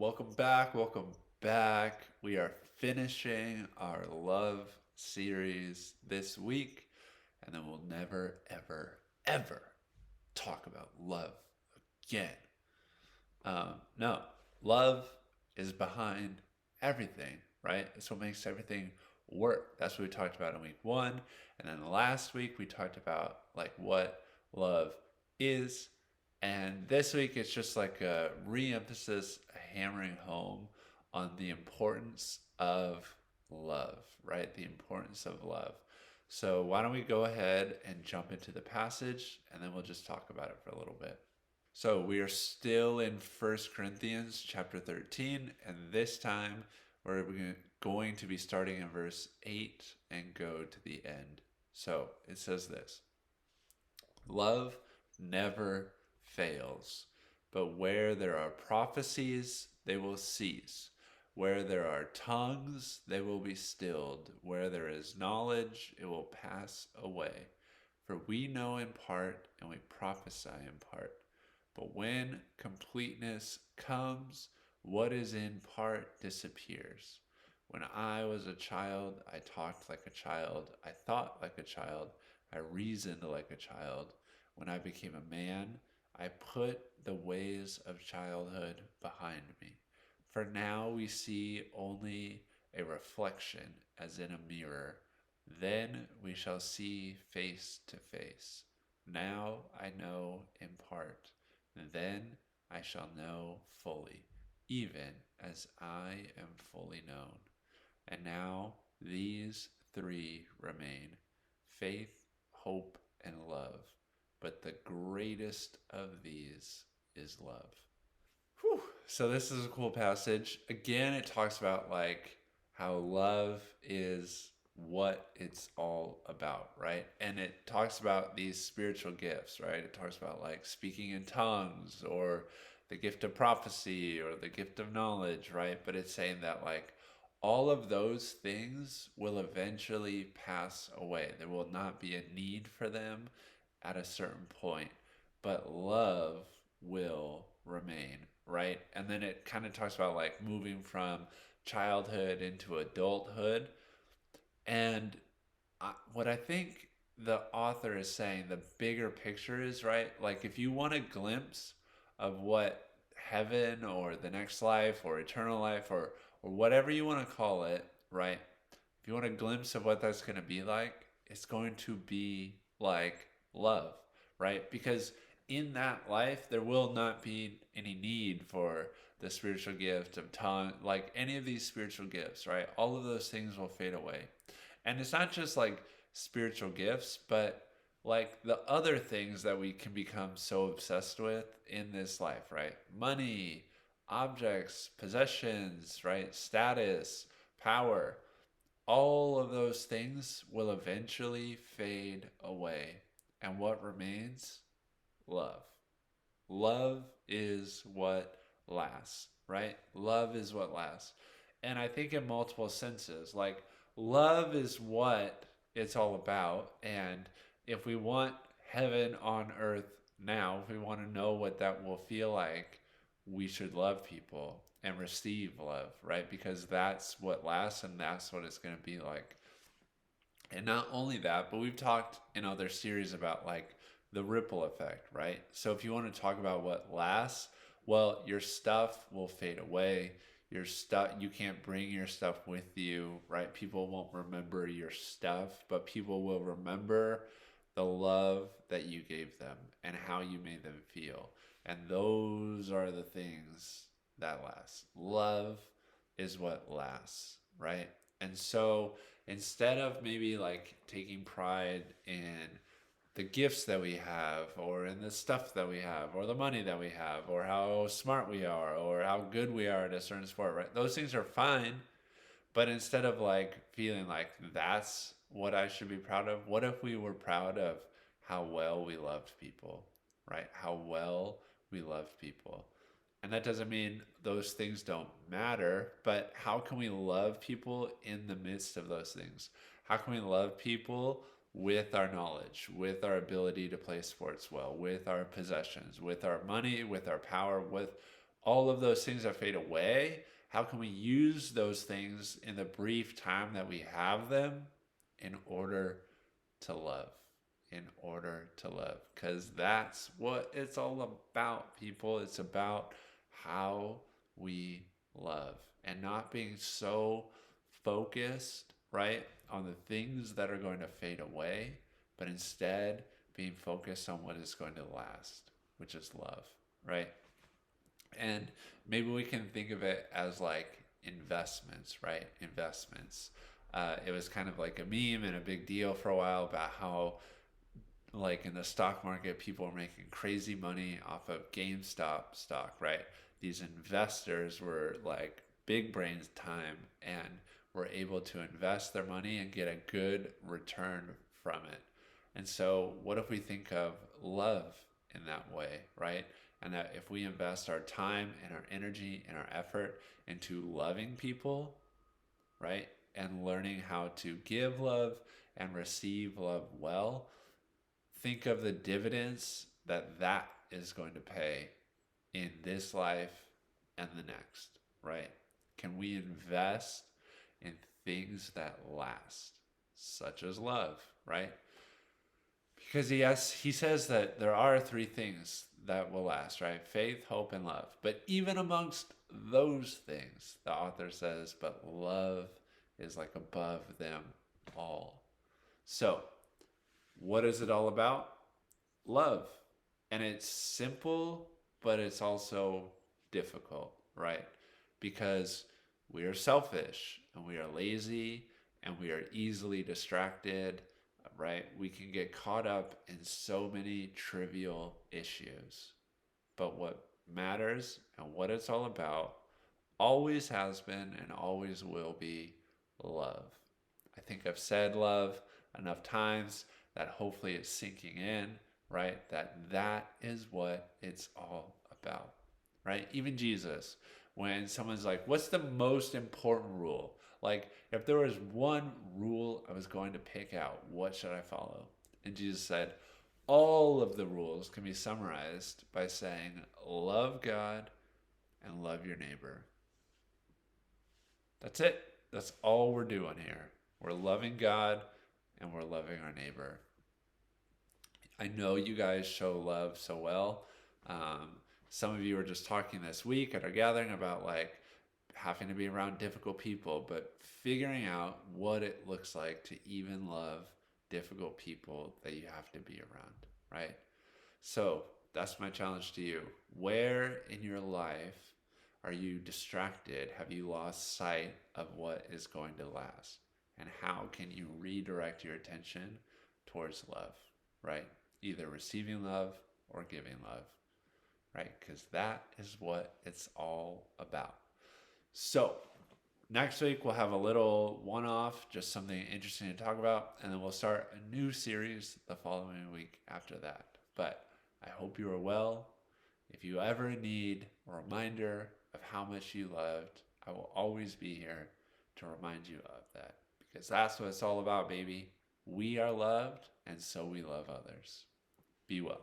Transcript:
Welcome back. Welcome back. We are finishing our love series this week, and then we'll never, ever, ever talk about love again. No, love is behind everything, right? It's what makes everything work. That's what we talked about in week one. And then last week we talked about like what love is. And this week it's just like a re-emphasis, a hammering home on the importance of love, right? The importance of love. So why don't we go ahead and jump into the passage and then we'll just talk about it for a little bit. So we are still in First Corinthians chapter 13, and this time we're going to be starting in verse 8 and go to the end. So it says this: Love never fails, but where there are prophecies, they will cease. Where there are tongues, they will be stilled. Where there is knowledge, it will pass away. For we know in part, and we prophesy in part. But when completeness comes, what is in part disappears. When I was a child, I talked like a child, I thought like a child, I reasoned like a child. When I became a man, I put the ways of childhood behind me. For now we see only a reflection as in a mirror. Then we shall see face to face. Now I know in part. Then I shall know fully, even as I am fully known. And now these three remain: faith, hope, and love. But the greatest of these is love. Whew. So this is a cool passage. Again, it talks about like how love is what it's all about, right? And it talks about these spiritual gifts, right? It talks about like speaking in tongues or the gift of prophecy or the gift of knowledge, right? But it's saying that like all of those things will eventually pass away. There will not be a need for them at a certain point, but love will remain, right? And then it kind of talks about like moving from childhood into adulthood. And what I think the author is saying, the bigger picture is, right? Like if you want a glimpse of what heaven or the next life or eternal life or whatever you want to call it, right? If you want a glimpse of what that's going to be like, it's going to be like love, right? Because in that life, there will not be any need for the spiritual gift of tongue, like any of these spiritual gifts, right? All of those things will fade away. And it's not just like spiritual gifts, but like the other things that we can become so obsessed with in this life, right? Money, objects, possessions, right? Status, power. All of those things will eventually fade away. And what remains? Love. Love is what lasts, right? Love is what lasts. And I think in multiple senses, like love is what it's all about. And if we want heaven on earth now, if we want to know what that will feel like, we should love people and receive love, right? Because that's what lasts and that's what it's going to be like. And not only that, but we've talked in other series about like the ripple effect, right? So if you want to talk about what lasts, well, your stuff will fade away. Your stuff, you can't bring your stuff with you, right? People won't remember your stuff, but people will remember the love that you gave them and how you made them feel. And those are the things that last. Love is what lasts, right? And so instead of maybe like taking pride in the gifts that we have or in the stuff that we have or the money that we have or how smart we are or how good we are at a certain sport, right? Those things are fine. But instead of like feeling like that's what I should be proud of, what if we were proud of how well we loved people, right? How well we love people. And that doesn't mean those things don't matter, but how can we love people in the midst of those things? How can we love people with our knowledge, with our ability to play sports well, with our possessions, with our money, with our power, with all of those things that fade away, how can we use those things in the brief time that we have them in order to love? In order to love. Because that's what it's all about, people. It's about how we love and not being so focused, right, on the things that are going to fade away, but instead being focused on what is going to last, which is love, right? And maybe we can think of it as like investments, right? Investments. It was kind of like a meme and a big deal for a while about how, like in the stock market, people are making crazy money off of GameStop stock, right? These investors were like big brains time and were able to invest their money and get a good return from it. And so, what if we think of love in that way, right? And that if we invest our time and our energy and our effort into loving people, right? And learning how to give love and receive love well, think of the dividends that that is going to pay in this life and the next, right? Can we invest in things that last, such as love, right? Because yes, he says that there are three things that will last, right? Faith, hope, and love. But even amongst those things, the author says, but love is like above them all. So, what is it all about? Love. And it's simple, but it's also difficult, right? Because we are selfish and we are lazy and we are easily distracted, right? We can get caught up in so many trivial issues. But what matters and what it's all about always has been and always will be love. I think I've said love enough times that hopefully it's sinking in, right? That is what it's all about, right? Even Jesus, when someone's like, what's the most important rule? Like, if there was one rule I was going to pick out, what should I follow? And Jesus said, all of the rules can be summarized by saying, love God and love your neighbor. That's it. That's all we're doing here. We're loving God and we're loving our neighbor. I know you guys show love so well. Some of you were just talking this week at our gathering about like having to be around difficult people, but figuring out what it looks like to even love difficult people that you have to be around, right? So that's my challenge to you. Where in your life are you distracted? Have you lost sight of what is going to last? And how can you redirect your attention towards love, right? Either receiving love or giving love, right? Because that is what it's all about. So, next week we'll have a little one-off, just something interesting to talk about, and then we'll start a new series the following week after that. But I hope you are well. If you ever need a reminder of how much you loved, I will always be here to remind you of that. Because that's what it's all about, baby. We are loved, and so we love others. Be well.